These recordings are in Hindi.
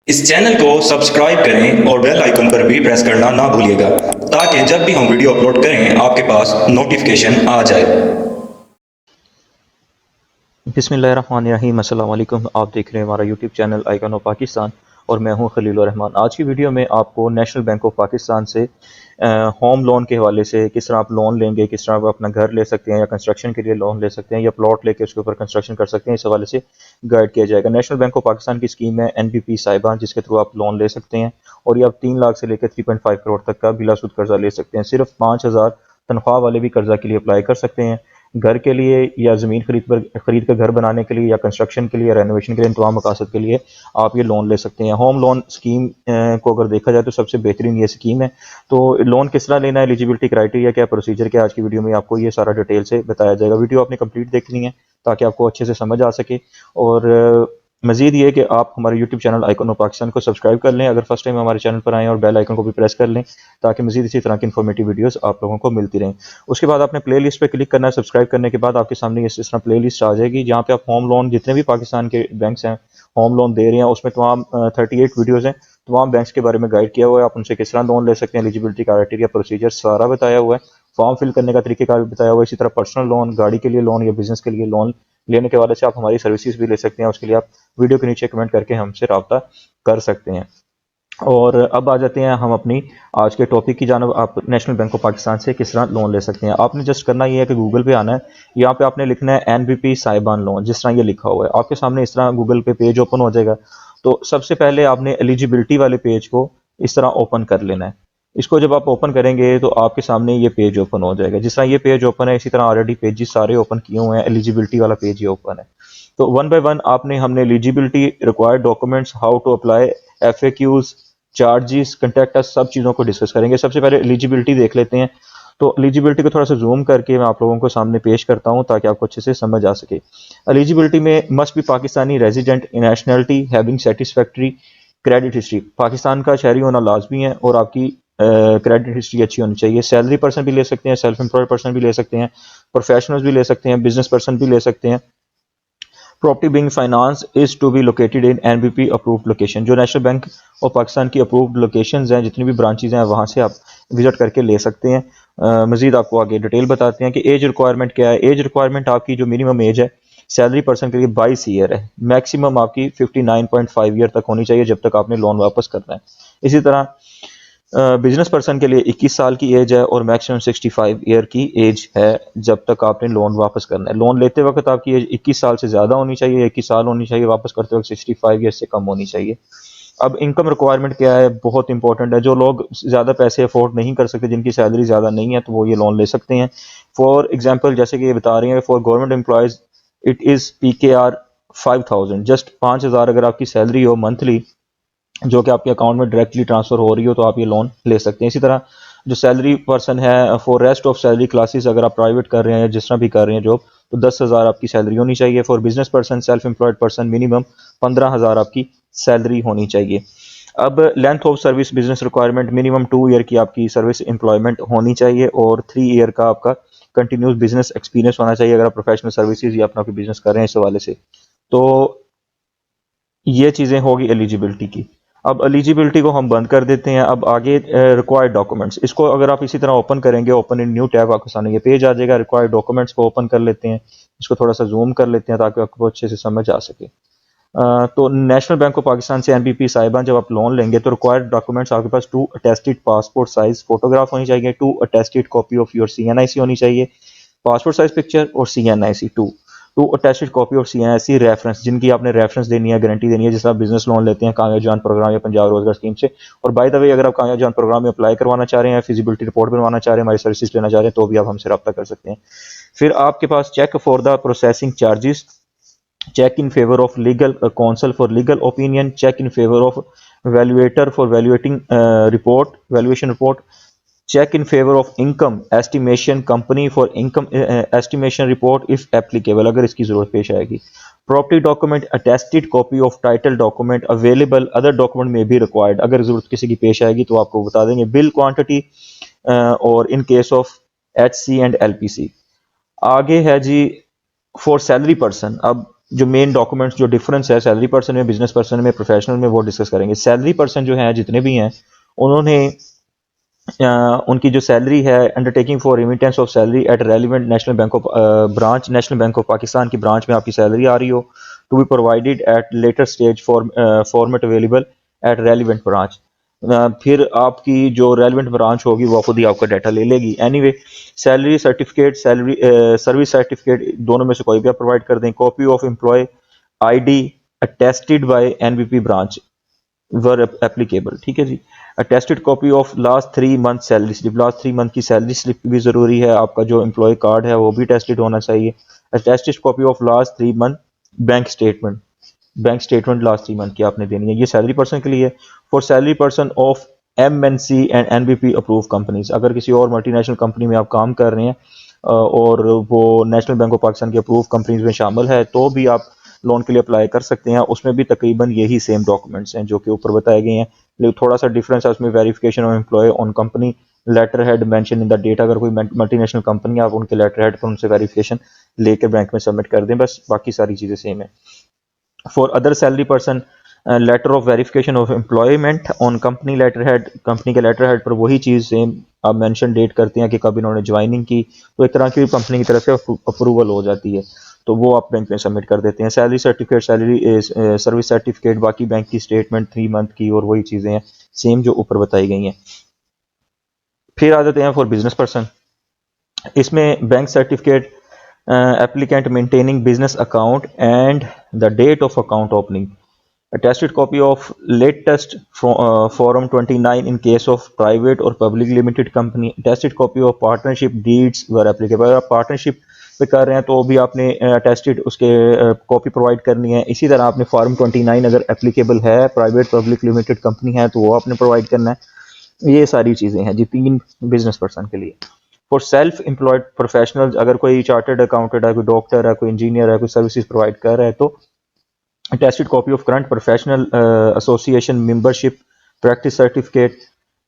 इस चैनल को सब्सक्राइब करें और बेल आइकन पर भी प्रेस करना ना भूलिएगा ताकि जब भी हम वीडियो अपलोड करें आपके पास नोटिफिकेशन आ जाए। बिस्मिल्लाहिर्रहमानिर्रहीम। अस्सलाम वालेकुम। आप देख रहे हैं हमारा YouTube channel icon of Pakistan और मैं हूं खलील रहमान। आज की वीडियो में आपको नेशनल बैंक ऑफ पाकिस्तान से होम लोन के हवाले से किस तरह आप लोन लेंगे, किस तरह आप अपना घर ले सकते हैं या कंस्ट्रक्शन के लिए लोन ले सकते हैं या प्लॉट लेके उसके ऊपर कंस्ट्रक्शन कर सकते हैं, इस हवाले से गाइड किया जाएगा। नेशनल बैंक ऑफ पाकिस्तान की स्कीम है NBP साहिबा, जिसके थ्रू आप लोन ले सकते हैं और ये आप 3 लाख से लेकर 3.5 करोड़ तक का बिलासुद कर्जा ले सकते हैं। सिर्फ 5,000 तनख्वाह वाले भी कर्जा के लिए अप्लाई कर सकते हैं। घर के लिए या ज़मीन खरीद कर घर बनाने के लिए या कंस्ट्रक्शन के लिए या रेनोवेशन के लिए, इन तमाम मकासद के लिए आप ये लोन ले सकते हैं। होम लोन स्कीम को अगर देखा जाए तो सबसे बेहतरीन ये स्कीम है। तो लोन किस तरह लेना है, एलिजिबिलिटी क्राइटेरिया क्या, प्रोसीजर क्या, आज की वीडियो में आपको ये सारा डिटेल से बताया जाएगा। वीडियो आपने कंप्लीट देखनी है ताकि आपको अच्छे से समझ आ सके। और मजीद ये कि आप हमारे YouTube channel icon of Pakistan को सब्सक्राइब कर लें अगर फर्स्ट टाइम हमारे चैनल पर आएँ, और बेल आइकन को भी प्रेस कर लें ताकि मजीद इसी तरह की इन्फॉर्मेटिव वीडियोस आप लोगों को मिलती रहें। उसके बाद आपने प्ले लिस्ट पर क्लिक करना है। सब्सक्राइब करने के बाद आपके सामने इस तरह प्ले लिस्ट आ जाएगी जहाँ पे आप होम लोन, जितने भी पाकिस्तान के बैंक्स हैं होम लोन दे रहे हैं, उसमें तमाम 38 वीडियोज़ हैं। तमाम बैंक्स के बारे में गाइड किया हुआ है, आप उनसे किस तरह लोन ले सकते हैं, एलिजिबिलिटी क्राइटेरिया, प्रोसीजर सारा बताया हुआ है। फॉर्म फिल करने का तरीकेकार भी बताया हुआ है। इसी तरह पर्सनल लोन, गाड़ी के लिए लोन या बिजनेस के लिए लोन लेने के हवाले से आप हमारी सर्विसेज भी ले सकते हैं। उसके लिए आप वीडियो के नीचे कमेंट करके हमसे रब्ता कर सकते हैं। और अब आ जाते हैं हम अपनी आज के टॉपिक की जानब। आप नेशनल बैंक ऑफ पाकिस्तान से किस तरह लोन ले सकते हैं। आपने जस्ट करना ये है कि गूगल पे आना है, यहाँ पे आपने लिखना है NBP साहिबान लोन, जिस तरह ये लिखा हुआ है आपके सामने इस तरह गूगल पे पेज ओपन हो जाएगा। तो सबसे पहले आपने एलिजिबिलिटी वाले पेज को इस तरह ओपन कर लेना है। इसको जब आप ओपन करेंगे तो आपके सामने ये पेज ओपन हो जाएगा। जिस तरह ये पेज ओपन है, इसी तरह ऑलरेडी पेजेस सारे ओपन किए हुए हैं। एलिजिबिलिटी वाला पेज ये ओपन है। तो वन बाय वन हमने eligibility, required documents, how to apply, FAQs, charges, contact us, सब चीज़ों को डिस्कस करेंगे। सबसे पहले एलिजिबिलिटी देख लेते हैं। तो एलिजिबिलिटी को थोड़ा सा जूम करके मैं आप लोगों को सामने पेश करता हूं ताकि आपको अच्छे से समझ आ सके। एलिजिबिलिटी में must be Pakistani resident, nationality, having satisfactory credit history, Pakistan का शहरी होना लाजमी है और आपकी क्रेडिट हिस्ट्री अच्छी होनी चाहिए। सैलरी पर्सन भी ले सकते हैं, सेल्फ एम्प्लॉयड पर्सन भी ले सकते हैं, प्रोफेशनल्स भी ले सकते हैं, बिजनेस पर्सन भी ले सकते हैं। Property being finance is to be located in NBP approved location. जो नेशनल बैंक ऑफ पाकिस्तान की अप्रूव्ड लोकेशंस हैं, जितनी भी ब्रांचेज हैं, वहाँ से आप विजिट करके ले सकते हैं। मजीद आपको आगे डिटेल बताते हैं कि एज रिक्वायरमेंट क्या है। एज रिक्वायरमेंट आपकी जो मिनिमम एज है सैलरी पर्सन के लिए 22 ईयर है। मैक्सिमम आपकी 59.5 ईयर तक होनी चाहिए जब तक आपने लोन वापस करना है। इसी तरह बिजनेस पर्सन के लिए 21 साल की एज है और मैक्सिमम 65 ईयर की एज है जब तक आपने लोन वापस करना है। लोन लेते वक्त आपकी एज 21 साल से ज़्यादा होनी चाहिए, 21 साल होनी चाहिए, वापस करते वक्त 65 ईयर से कम होनी चाहिए। अब इनकम रिक्वायरमेंट क्या है, बहुत इंपॉर्टेंट है। जो लोग ज़्यादा पैसे अफोर्ड नहीं कर सकते, जिनकी सैलरी ज़्यादा नहीं है, तो वो ये लोन ले सकते हैं। फॉर एग्जाम्पल, जैसे कि ये बता रही हैं, for government employees it is PKR 5000, just 5,000 अगर आपकी सैलरी हो मंथली, जो कि आपके अकाउंट में डायरेक्टली ट्रांसफर हो रही हो, तो आप ये लोन ले सकते हैं। इसी तरह जो सैलरी पर्सन है, for rest of salary classes, अगर आप प्राइवेट कर रहे हैं या जिस तरह भी कर रहे हैं जॉब, तो 10,000 आपकी सैलरी होनी चाहिए। For business person, self employed person, minimum 15,000 आपकी सैलरी होनी चाहिए। अब length of service business requirement, minimum 2 year की आपकी सर्विस एम्प्लॉयमेंट होनी चाहिए और 3 ईयर का आपका कंटिन्यूस बिजनेस एक्सपीरियंस होना चाहिए अगर आप प्रोफेशनल सर्विसेज या अपना कोई बिजनेस कर रहे हैं इस हवाले से। तो ये चीज़ें होगी एलिजिबिलिटी की। अब एलिजिबिलिटी को हम बंद कर देते हैं। अब आगे रिक्वायर्ड डॉक्यूमेंट्स, इसको अगर आप इसी तरह ओपन करेंगे, ओपन इन न्यू टैब, आपके सामने ये पेज आ जाएगा। रिक्वायर्ड डॉक्यूमेंट्स को ओपन कर लेते हैं, इसको थोड़ा सा जूम कर लेते हैं ताकि आपको अच्छे से समझ आ सके। तो नेशनल बैंक ऑफ पाकिस्तान से NBP साहिबान जब आप लोन लेंगे तो रिक्वायर्ड डॉक्यूमेंट्स आपके पास 2 अटेस्टेड पासपोर्ट साइज फोटोग्राफ होनी चाहिए, 2 attested copy of your CNIC होनी चाहिए, पासपोर्ट साइज पिक्चर और CNIC 2 अटेस्टेड कॉपी और CNIC रेफरेंस, जिनकी आपने रेफरेंस देनी है, गारंटी देनी है। जिस तरह बिजनेस लोन लेते हैं कामयाब जान प्रोग्राम या पंजाब रोजगार स्कीम से। और बाय द वे, अगर आप कामयाब जान प्रोग्राम में अप्लाई करवाना चाह रहे हैं, फिजिबिलिटी रिपोर्ट बनवाना चाह रहे हैं, हमारी सर्विसेज लेना चाह रहे हैं, तो भी आप हमसे रब्ता कर सकते हैं। फिर आपके पास check for the processing charges, check in favor of legal counsel for legal opinion, check in favor of valuator for valuation report, check in favor of income estimation company for income estimation report if applicable, अगर इसकी जरूरत पेश आएगी। Property document, attested copy of title document available, other document में भी रिक्वायर्ड, अगर जरूरत किसी की पेश आएगी तो आपको बता देंगे। बिल क्वांटिटी और in case of HC and LPC। आगे है जी फॉर सैलरी पर्सन। अब जो मेन डॉक्यूमेंट्स जो डिफरेंस है सैलरी पर्सन में, बिजनेस पर्सन में, प्रोफेशनल में, वो डिस्कस करेंगे। सैलरी पर्सन जो है जितने भी हैं उन्होंने उनकी जो सैलरी है, undertaking for remittance of salary at relevant national bank of branch, national bank of Pakistan की ब्रांच में आपकी सैलरी आ रही हो, to be provided at later stage format available at relevant branch. फिर आपकी जो रेलिवेंट ब्रांच होगी वो खुद ही आपका डाटा ले लेगी। Anyway, salary certificate, salary service certificate, दोनों में से कोई भी आप प्रोवाइड कर दें। Copy of employ ID attested by NBP branch where applicable, ठीक है जी। Attested copy of last 3 month salary slip, last 3 month की सैलरी स्लिप भी ज़रूरी है। आपका जो एम्प्लॉय कार्ड है वो भी टेस्टेड होना चाहिए। Attested copy of last 3 month bank statement, bank statement last 3 month की आपने देनी है। ये सैलरी पर्सन के लिए। For salary person of MNC and NBP approve companies, अगर किसी और मल्टीनेशनल कंपनी में आप काम कर रहे हैं और वो नेशनल बैंक ऑफ पाकिस्तान की अप्रूव कंपनीज में शामिल है, तो भी आप लोन के लिए अप्लाई कर सकते हैं। उसमें भी तकरीबन यही सेम डॉक्यूमेंट्स हैं जो कि ऊपर बताए गए हैं, लेकिन थोड़ा सा डिफरेंस है उसमें। Verification of employ on company letter head mention in the date, अगर कोई मल्टीनेशनल कंपनी आप उनके लेटर हेड पर उनसे वेरिफिकेशन लेकर बैंक में सबमिट कर दें, बस बाकी सारी चीज़ें सेम है। For other salary person, letter of verification of employment on company letter head, company के लेटर हेड पर वही चीज़ सेम आप मेंशन डेट करते हैं कि कब इन्होंने ज्वाइनिंग की, तो एक तरह की कंपनी की तरफ से अप्रूवल हो जाती है, तो वो आप बैंक में सबमिट कर देते हैं। Salary certificate, salary service certificate, बाकी बैंक की स्टेटमेंट 3 मंथ की, और वही चीज़ें हैं सेम जो ऊपर बताई गई हैं। फिर आ जाते हैं फॉर बिजनेस पर्सन। इसमें bank certificate, applicant maintaining business account and the date of account opening, attested copy of latest form 29 in case of private or public limited company, attested copy of partnership deeds were applicable। अगर आप पार्टनरशिप पे कर रहे हैं तो भी आपने अटेस्टेड उसके कॉपी प्रोवाइड करनी है। इसी तरह आपने फॉर्म 29 अगर एप्लीकेबल है, प्राइवेट पब्लिक लिमिटेड कंपनी है, तो वो आपने प्रोवाइड करना है। ये सारी चीज़ें हैं जी 3 बिजनेस पर्सन के लिए। फॉर सेल्फ एम्प्लॉयड प्रोफेशनल्स, अगर कोई चार्टर्ड अकाउंटेंट है, कोई डॉक्टर है, कोई इंजीनियर है, कोई सर्विसेज प्रोवाइड कर रहा है, तो attested copy of current professional association membership, practice certificate,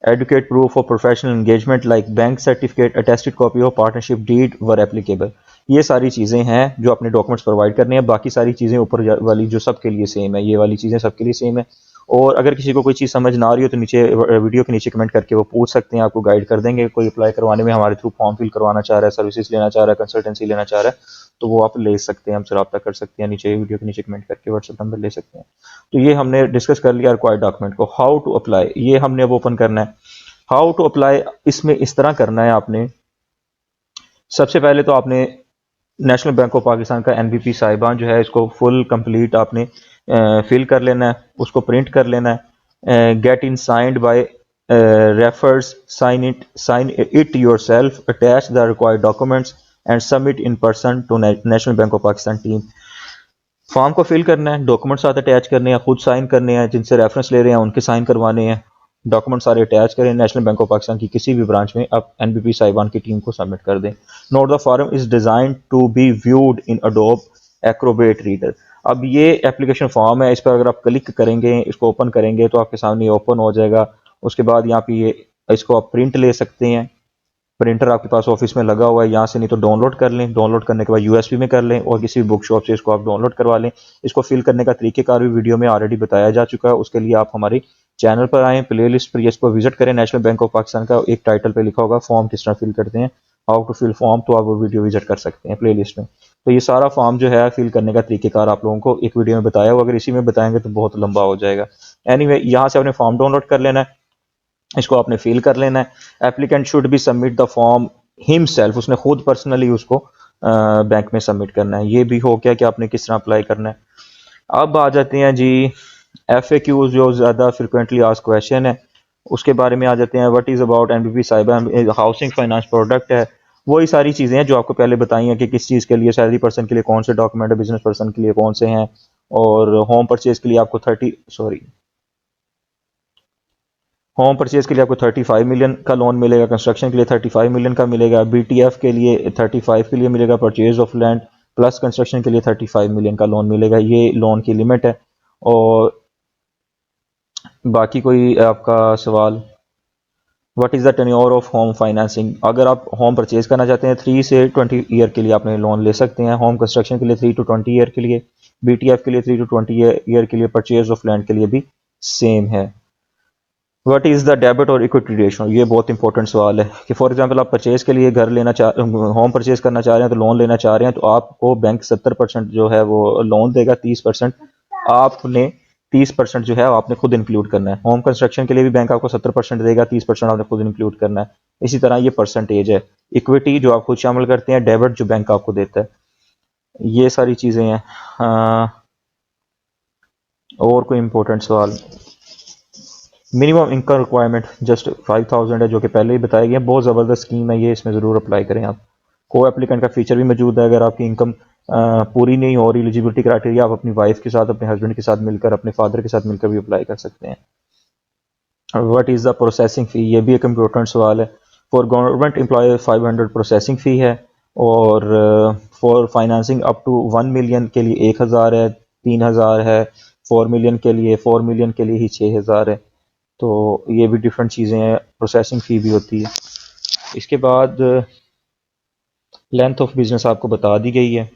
adequate proof of professional engagement like bank certificate, attested copy of partnership deed where applicable. ये सारी चीज़ें हैं जो अपने डॉक्यूमेंट्स प्रोवाइड करने हैं। बाकी सारी चीज़ें ऊपर वाली जो सबके लिए सेम है, ये वाली चीज़ें सबके लिए सेम है। और अगर किसी को कोई चीज़ समझ ना आ रही हो तो नीचे वीडियो के नीचे कमेंट करके वो पूछ सकते हैं, आपको गाइड कर देंगे। कोई अप्लाई करवाने में हमारे थ्रू फॉर्म फिल करवाना चाह रहा है, सर्विसेज लेना चाह रहा है, कंसल्टेंसी लेना चाह रहा है, तो वो आप ले सकते हैं, हमसे रब्ता कर सकते हैं, नीचे वीडियो के नीचे कमेंट करके व्हाट्सएप नंबर ले सकते हैं। तो ये हमने डिस्कस कर लिया रिक्वायर्ड डॉक्यूमेंट को। हाउ टू अप्लाई, ये हमने अब ओपन करना है। हाउ टू अप्लाई, इसमें इस तरह करना है आपने। सबसे पहले तो आपने नेशनल बैंक ऑफ पाकिस्तान का एनबीपी साहिबान जो है इसको फुल कंप्लीट आपने फिल कर लेना है, उसको प्रिंट कर लेना है। Get in signed by refers, sign it yourself, attach the required documents and submit in person to national bank of Pakistan team. Form को फिल करना है, डॉक्यूमेंट साथ अटैच करने हैं, खुद साइन करने हैं, जिनसे रेफरेंस ले रहे हैं उनके साइन करवाने हैं, डॉक्यूमेंट सारे अटैच करें, नेशनल बैंक ऑफ पाकिस्तान की किसी भी ब्रांच में आप एनबीपी साहिबान की टीम को सबमिट कर दें। Note the form is design to be viewed in Adobe Acrobat Reader. अब ये एप्लीकेशन फॉर्म है, इस पर अगर आप क्लिक करेंगे, इसको ओपन करेंगे तो आपके सामने ओपन हो जाएगा। उसके बाद यहाँ पे ये इसको आप प्रिंट ले सकते हैं, प्रिंटर आपके पास ऑफिस में लगा हुआ है, यहाँ से नहीं तो डाउनलोड कर लें, डाउनलोड करने के बाद यूएसबी में कर लें और किसी भी बुक शॉप से इसको आप डाउनलोड करवा लें। इसको फिल करने का तरीकेकार भी वीडियो में ऑलरेडी बताया जा चुका है, उसके लिए आप हमारे चैनल पर आएँ, प्लेलिस्ट पर इसको विजिट करें। नेशनल बैंक ऑफ पाकिस्तान का एक टाइटल पर लिखा होगा फॉर्म किस तरह फिल करते हैं, हाउ टू फिल फॉर्म, तो आप वो वीडियो विजिट कर सकते हैं प्लेलिस्ट में। तो ये सारा फॉर्म जो है फिल करने का तरीकेकार आप लोगों को एक वीडियो में बताया हुआ, अगर इसी में बताएंगे तो बहुत लंबा हो जाएगा। एनीवे, यहाँ से आपने फॉर्म डाउनलोड कर लेना है, इसको आपने फिल कर लेना है। Applicant should be submit the form himself, उसने खुद पर्सनली उसको बैंक में सबमिट करना है। ये भी हो गया कि आपने किस तरह अप्लाई करना है। अब आ जाते हैं जी FAQs, जो ज़्यादा फ्रिक्वेंटली आस्क्ड क्वेश्चन है उसके बारे में आ जाते हैं। व्हाट इज़ अबाउट एनबीपी साहिबा, हाउसिंग फाइनेंस प्रोडक्ट है, वही सारी चीज़ें हैं जो आपको पहले बताई हैं कि किस चीज़ के लिए, सैलरी पर्सन के लिए कौन से डॉक्यूमेंट है, बिजनेस पर्सन के लिए कौन से हैं, और होम परचेज के लिए आपको 35 मिलियन का लोन मिलेगा, कंस्ट्रक्शन के लिए 35 मिलियन का मिलेगा, BTF के लिए 35 के लिए मिलेगा, purchase of land plus construction के लिए 35 मिलियन का लोन मिलेगा। ये लोन की लिमिट है। और बाकी कोई आपका सवाल what is the tenure of home financing. अगर आप होम परचेज करना चाहते हैं 3 से 20 ईयर के लिए आपने लोन ले सकते हैं। होम कंस्ट्रक्शन के लिए 3 to 20 ईयर के लिए, BTF के लिए 3 to 20 ईयर के लिए, परचेज ऑफ लैंड के लिए भी सेम है। व्हाट इज़ द डेबिट और इक्विटी रेशो, ये बहुत इंपॉर्टेंट सवाल है कि फॉर एग्जांपल आप परचेज के लिए घर लेना चाह होम परचेज करना चाह रहे हैं, तो लोन लेना चाह रहे हैं, तो आपको बैंक 70% जो है वो लोन देगा, 30% आपने 30% जो है आपने खुद इंक्लूड करना है। होम कंस्ट्रक्शन के लिए भी बैंक आपको 70% देगा, 30% आपने खुद इंक्लूड करना है। इसी तरह ये परसेंटेज है। इक्विटी जो आप खुद शामिल करते हैं, डेबिट जो बैंक आपको देता है, ये सारी चीज़ें हैं। और कोई इंपॉर्टेंट सवाल, मिनिमम इनकम रिक्वायरमेंट जस्ट 5000 है, जो कि पहले ही बताया गया। बहुत ज़बरदस्त स्कीम है ये, इसमें ज़रूर अप्लाई करें आप। को एप्लीकेंट का फीचर भी मौजूद है। अगर आपकी इनकम पूरी नहीं हो रही, एलिजिबिलिटी क्राइटेरिया, आप अपनी वाइफ के साथ, अपने हस्बैंड के साथ मिलकर, अपने फादर के साथ मिलकर भी अप्लाई कर सकते हैं। What is the processing fee, ये भी एक इम्पोर्टेंट सवाल है। For government employ 500 processing fee है, और for financing up to 1 million के लिए 1000 है, 3000 है, 4 मिलियन के लिए, 4 मिलियन के लिए ही 6000 है। तो ये भी डिफरेंट चीज़ें हैं, प्रोसेसिंग फ़ी भी होती है। इसके बाद लेंथ ऑफ बिजनेस आपको बता दी गई है।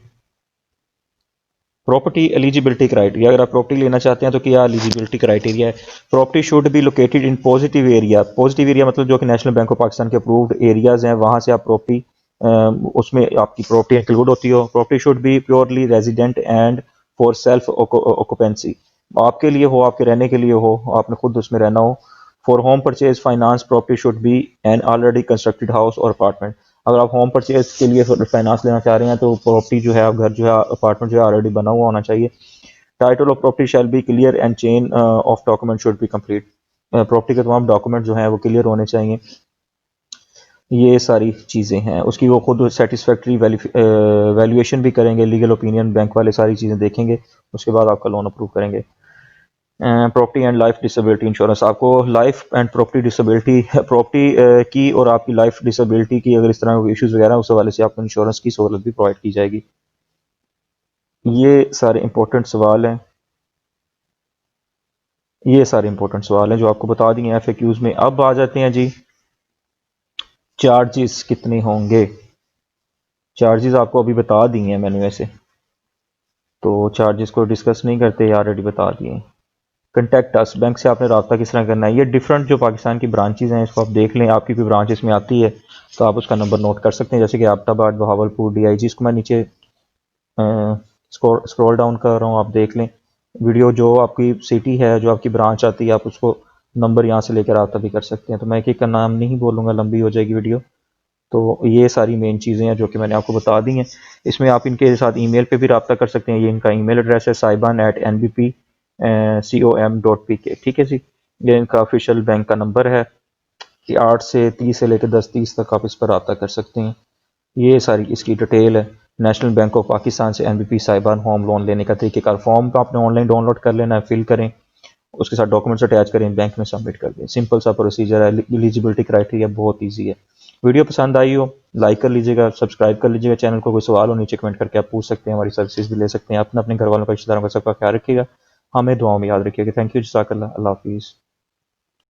प्रॉपर्टी एलिजिबिलिटी क्राइटेरिया, अगर आप प्रॉपर्टी लेना चाहते हैं तो क्या एलिजिबिलिटी क्राइटेरिया है। Property should B located in positive area. Positive area मतलब जो कि नेशनल बैंक ऑफ पाकिस्तान के अप्रूव्ड एरियाज हैं, वहाँ से आप प्रॉपर्टी, उसमें आपकी प्रॉपर्टी इंक्लूड होती हो। Property should B purely resident and for self occupancy, आपके लिए हो, आपके रहने के लिए हो, आपने खुद उसमें रहना हो। For home purchase finance property should be an already constructed house और अपार्टमेंट। अगर आप होम परचेज के लिए फाइनेंस लेना चाह रहे हैं, तो प्रॉपर्टी जो है, घर जो है, अपार्टमेंट जो है, ऑलरेडी बना हुआ होना चाहिए। Title of property shall be clear and chain of document should be complete. Property के तमाम डॉक्यूमेंट जो हैं वो क्लियर होने चाहिए। ये सारी चीज़ें हैं। उसकी वो खुद सेटिस्फैक्ट्री वैल्यूएशन भी करेंगे, लीगल ओपिनियन बैंक वाले सारी चीज़ें देखेंगे, उसके बाद आपका लोन अप्रूव करेंगे। Property and life disability insurance, आपको life and property disability, property की और आपकी लाइफ डिसेबिलिटी की अगर इस तरह के इश्यूज़ वगैरह, उस हवाले से आपको इंश्योरेंस की सहूलत भी प्रोवाइड की जाएगी। ये सारे इंपॉर्टेंट सवाल हैं, ये सारे इंपॉर्टेंट सवाल हैं जो आपको बता दिए हैं FAQs में। अब आ जाते हैं जी, चार्जेस कितने होंगे। चार्जेस आपको अभी बता दिए हैं मैंने वैसे, तो चार्जेस को डिस्कस नहीं करते, ऑलरेडी बता दिए। कंटेक्ट अस, बैंक से आपने रब्ता किस तरह करना है। ये डिफरेंट जो पाकिस्तान की ब्रांचेज हैं, इसको आप देख लें, आपकी कोई ब्रांच इसमें आती है तो आप उसका नंबर नोट कर सकते हैं, जैसे कि एबटाबाद, बहावलपुर, DIG। इसको मैं नीचे स्क्रॉल डाउन कर रहा हूँ, आप देख लें। वीडियो जो आपकी सिटी है, जो आपकी ब्रांच आती है, आप उसको नंबर यहाँ से लेकर रब्ता भी कर सकते हैं। तो मैं एक का नाम नहीं बोलूँगा, लंबी हो जाएगी वीडियो। तो ये सारी मेन चीज़ें हैं जो कि मैंने आपको बता दी हैं। इसमें आप इनके साथ ईमेल पे भी रब्ता कर सकते हैं। ये इनका ईमेल एड्रेस है, saiban@nbp.com.pk, ठीक है जी। ये इनका ऑफिशियल बैंक का नंबर है कि 8 से 30 से लेकर 10:30 तक आप इस पर रब्ता कर सकते हैं। ये सारी इसकी डिटेल है। नेशनल बैंक ऑफ पाकिस्तान से NBP साइबान होम लोन लेने का तरीक़ेकार, फॉर्म का आपने ऑनलाइन डाउनलोड कर लेना है, फिल करें, उसके साथ डॉक्यूमेंट्स अटैच करें, बैंक में सबमिट कर दें। सिंपल सा प्रोसीजर है। एलिजिबिलिटी क्राइटेरिया बहुत ईजी है। वीडियो पसंद आई हो लाइक कर लीजिएगा, सब्सक्राइब कर लीजिएगा चैनल को। कोई सवाल हो नीचे कमेंट करके आप पूछ सकते हैं, हमारी सर्विसेज भी ले सकते हैं। अपने घरवालों का, रिश्तेदारों का सबका ख्याल रखिएगा, हमें दुआओं में याद रखिएगा। थैंक यू, जज़ाकल्लाह, अल्लाह हाफिज़।